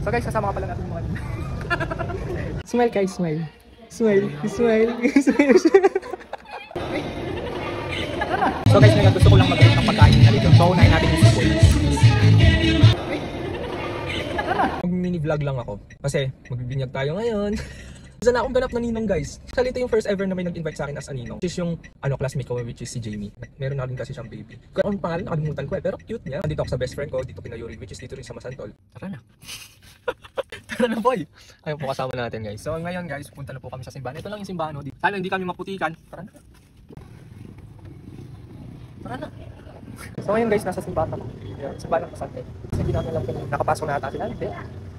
So guys, kasama ka pala natin mga nina. Smile guys, smile. Smile, smile, smile. So guys, ngayon gusto ko lang mag-rate ng pagkain na dito. So unahin natin yung sipol. Mag-mini vlog lang ako kasi magbibinyag tayo ngayon. Isa na akong ganap na ninong guys. Actually ito yung first ever na may nag-invite sa akin as a ninong. Which is yung classmate ko, which is si Jamie. Meron na rin kasi siyang baby. Kung anong pangalan, nakalimutan ko pero cute niya. Nandito ako sa best friend ko, dito pinayuri, which is dito rin sa Masantol. Tara na. Tara na boy. Ayun po kasama natin guys. So ngayon guys, punta na po kami sa simbahan. Ito lang yung simbahan. Sana hindi kami maputikan. Tara na. Tara na. So ngayon guys, nasa simbahan ako. Simbahan ng Masantol. Kasi hindi natin alam kung nakapasok na ata sila. Hindi.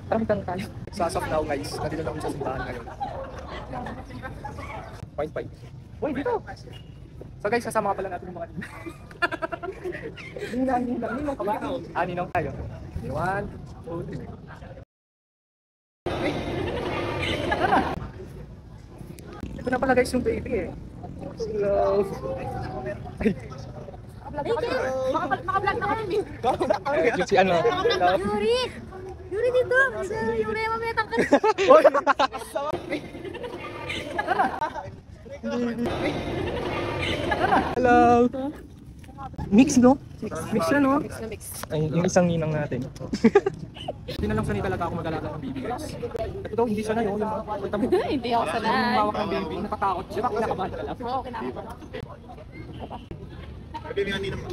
Tara magtanong tayo. So as of now guys, nandito na kami sa simbahan ngayon. Point 5. Uy, dito! So guys, kasama ka pala natin yung mga nina. Ninong ka ba? Ninong tayo. 1, 2, 3. Tara! Ito na pala guys yung baby eh. Hello! Ay! Maka-vlog na kami. Si ano? Yuri dito! Yung mametang ka. Hello! Mix no? Mix na no? Mix. Ay, yung isang ninang natin. Hindi na lang sanay talaga ako mag-alaga ng baby guys. Ito daw, hindi sanay yun. Hindi ako sanay. Yung hawak ng baby, natatakot. Di ba kinakabahan ka lang? Oo, kinakabahan. Baby nga ninang.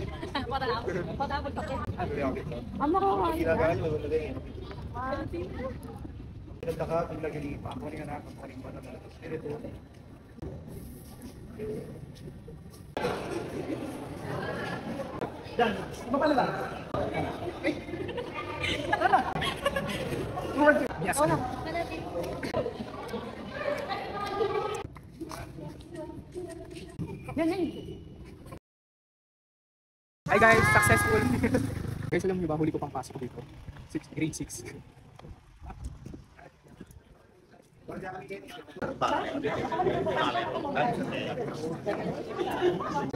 Patapos ka. Ang ginagawa niyo, wala din. Pinagdaka, pinaglilipa. Ako rin nga nakakapaling pa na talaga. Ito. Dan, ano pala lang? Tara! Yes. Yan. Hi guys, successful! Guys, alam niyo ba, huli ko pang pasok dito. Grade 6.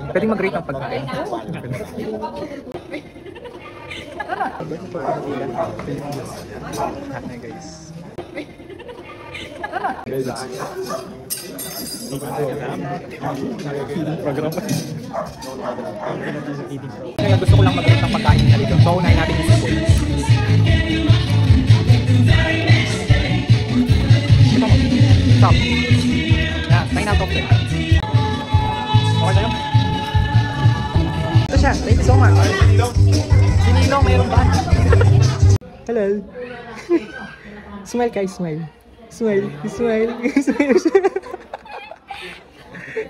Pwede mag-rate ng pagkain. Tara! Hanay guys. Tara! Program. Ngayon gusto ko lang mag-rate ng pagkain na dito. So unahin natin yung sipol. Stop. Yan, 9 out of 10. Okay na yun? Ito siya, thank you so much. Si Ninong, mayroong ba? Hello. Smile guys, smile. Smile, smile, smile.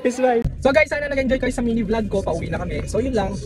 Smile. So guys, sana nag-enjoy kayo sa mini vlog ko. Pauwi na kami. So yun lang.